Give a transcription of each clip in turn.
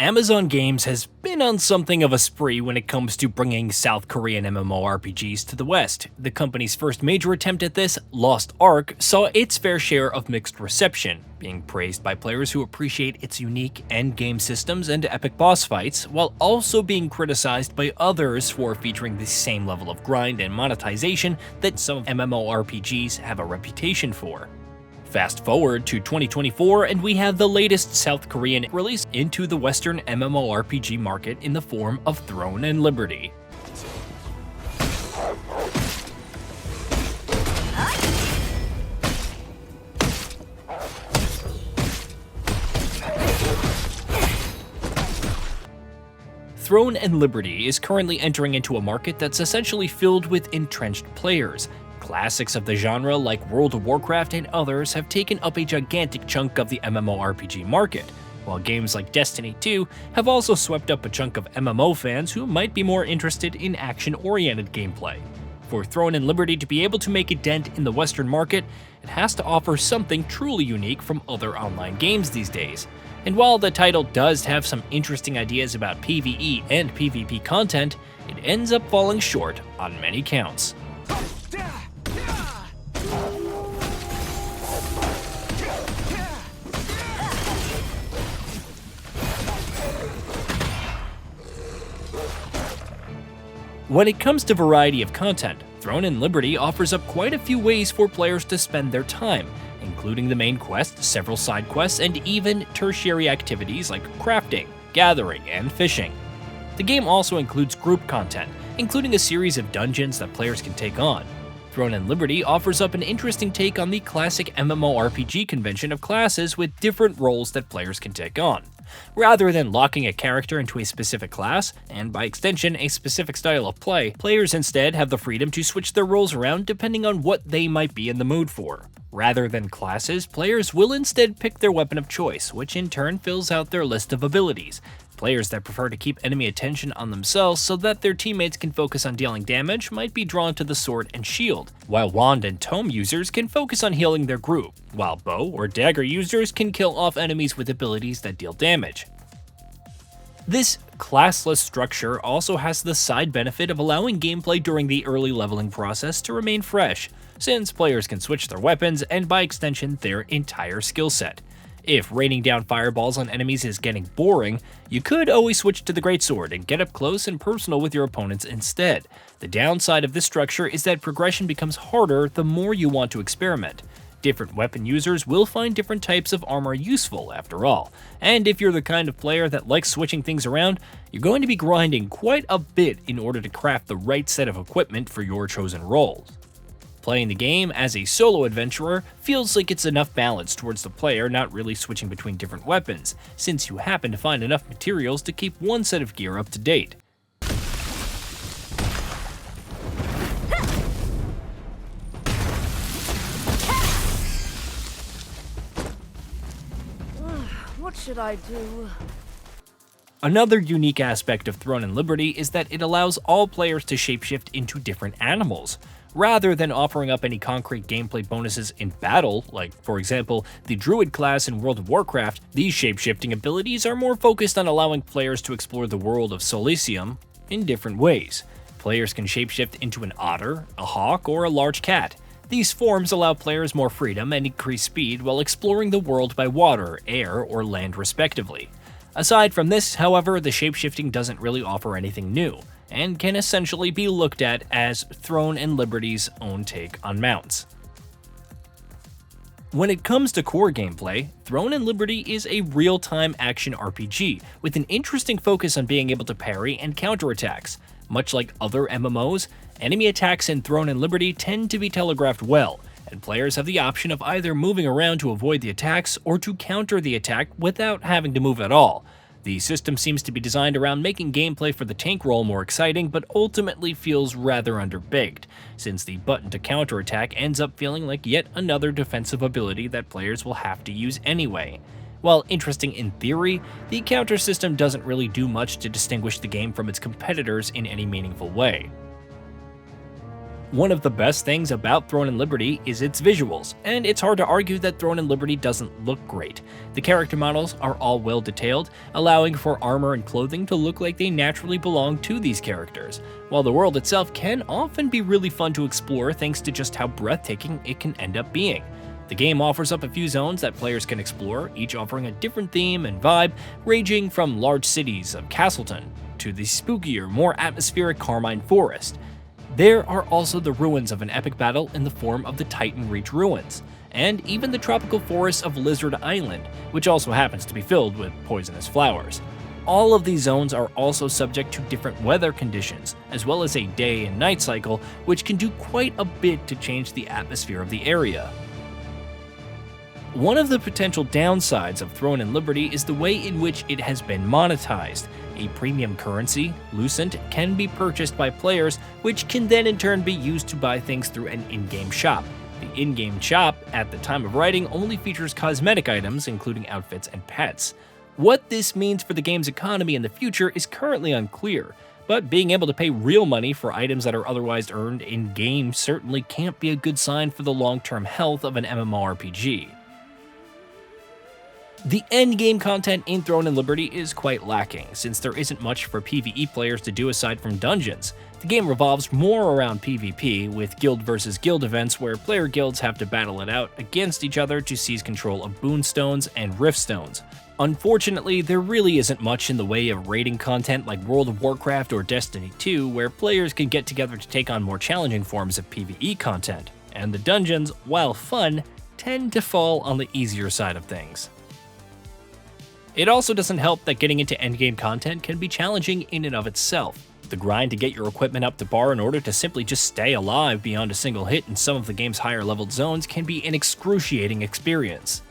Amazon Games has been on something of a spree when it comes to bringing South Korean MMORPGs to the West. The company's first major attempt at this, Lost Ark, saw its fair share of mixed reception, being praised by players who appreciate its unique endgame systems and epic boss fights, while also being criticized by others for featuring the same level of grind and monetization that some MMORPGs have a reputation for. Fast forward to 2024 and we have the latest South Korean release into the Western MMORPG market in the form of Throne and Liberty. Throne and Liberty is currently entering into a market that's essentially filled with entrenched players. Classics of the genre like World of Warcraft and others have taken up a gigantic chunk of the MMORPG market, while games like Destiny 2 have also swept up a chunk of MMO fans who might be more interested in action-oriented gameplay. For Throne and Liberty to be able to make a dent in the Western market, it has to offer something truly unique from other online games these days. And while the title does have some interesting ideas about PvE and PvP content, it ends up falling short on many counts. When it comes to variety of content, Throne and Liberty offers up quite a few ways for players to spend their time, including the main quest, several side quests, and even tertiary activities like crafting, gathering, and fishing. The game also includes group content, including a series of dungeons that players can take on. Throne and Liberty offers up an interesting take on the classic MMORPG convention of classes with different roles that players can take on. Rather than locking a character into a specific class, and by extension a specific style of play, players instead have the freedom to switch their roles around depending on what they might be in the mood for. Rather than classes, players will instead pick their weapon of choice, which in turn fills out their list of abilities. Players that prefer to keep enemy attention on themselves so that their teammates can focus on dealing damage might be drawn to the sword and shield, while wand and tome users can focus on healing their group, while bow or dagger users can kill off enemies with abilities that deal damage. This classless structure also has the side benefit of allowing gameplay during the early leveling process to remain fresh, since players can switch their weapons and by extension their entire skill set. If raining down fireballs on enemies is getting boring, you could always switch to the greatsword and get up close and personal with your opponents instead. The downside of this structure is that progression becomes harder the more you want to experiment. Different weapon users will find different types of armor useful after all, and if you're the kind of player that likes switching things around, you're going to be grinding quite a bit in order to craft the right set of equipment for your chosen roles. Playing the game as a solo adventurer feels like it's enough balance towards the player not really switching between different weapons, since you happen to find enough materials to keep one set of gear up to date. What should I do? Another unique aspect of Throne and Liberty is that it allows all players to shapeshift into different animals. Rather than offering up any concrete gameplay bonuses in battle, like for example, the Druid class in World of Warcraft, these shapeshifting abilities are more focused on allowing players to explore the world of Solisium in different ways. Players can shapeshift into an otter, a hawk, or a large cat. These forms allow players more freedom and increased speed while exploring the world by water, air, or land respectively. Aside from this, however, the shapeshifting doesn't really offer anything new, and can essentially be looked at as Throne and Liberty's own take on mounts. When it comes to core gameplay, Throne and Liberty is a real-time action RPG with an interesting focus on being able to parry and counterattacks. Much like other MMOs, enemy attacks in Throne and Liberty tend to be telegraphed well, and players have the option of either moving around to avoid the attacks or to counter the attack without having to move at all. The system seems to be designed around making gameplay for the tank role more exciting, but ultimately feels rather underbaked, since the button to counterattack ends up feeling like yet another defensive ability that players will have to use anyway. While interesting in theory, the counter system doesn't really do much to distinguish the game from its competitors in any meaningful way. One of the best things about Throne and Liberty is its visuals, and it's hard to argue that Throne and Liberty doesn't look great. The character models are all well detailed, allowing for armor and clothing to look like they naturally belong to these characters, while the world itself can often be really fun to explore thanks to just how breathtaking it can end up being. The game offers up a few zones that players can explore, each offering a different theme and vibe, ranging from large cities of Castleton to the spookier, more atmospheric Carmine Forest. There are also the ruins of an epic battle in the form of the Titan Reach ruins, and even the tropical forests of Lizard Island, which also happens to be filled with poisonous flowers. All of these zones are also subject to different weather conditions, as well as a day and night cycle, which can do quite a bit to change the atmosphere of the area. One of the potential downsides of Throne and Liberty is the way in which it has been monetized. A premium currency, Lucent, can be purchased by players, which can then in turn be used to buy things through an in-game shop. The in-game shop, at the time of writing, only features cosmetic items, including outfits and pets. What this means for the game's economy in the future is currently unclear, but being able to pay real money for items that are otherwise earned in-game certainly can't be a good sign for the long-term health of an MMORPG. The endgame content in Throne and Liberty is quite lacking, since there isn't much for PvE players to do aside from dungeons. The game revolves more around PvP, with guild versus guild events where player guilds have to battle it out against each other to seize control of boon stones and rift stones. Unfortunately, there really isn't much in the way of raiding content like World of Warcraft or Destiny 2, where players can get together to take on more challenging forms of PvE content, and the dungeons, while fun, tend to fall on the easier side of things. It also doesn't help that getting into endgame content can be challenging in and of itself. The grind to get your equipment up to par in order to simply just stay alive beyond a single hit in some of the game's higher leveled zones can be an excruciating experience.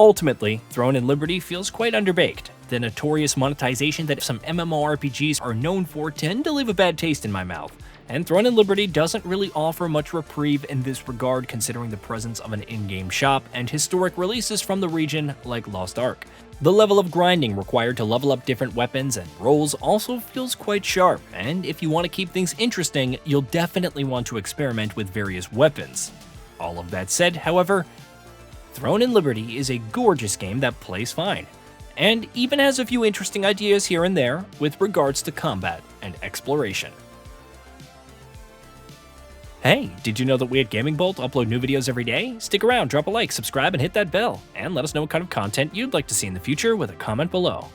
Ultimately, Throne and Liberty feels quite underbaked. The notorious monetization that some MMORPGs are known for tend to leave a bad taste in my mouth, and Throne and Liberty doesn't really offer much reprieve in this regard considering the presence of an in-game shop and historic releases from the region like Lost Ark. The level of grinding required to level up different weapons and roles also feels quite sharp, and if you want to keep things interesting, you'll definitely want to experiment with various weapons. All of that said, however, Throne and Liberty is a gorgeous game that plays fine, and even has a few interesting ideas here and there with regards to combat and exploration. Hey, did you know that we at Gaming Bolt upload new videos every day? Stick around, drop a like, subscribe, and hit that bell, and let us know what kind of content you'd like to see in the future with a comment below.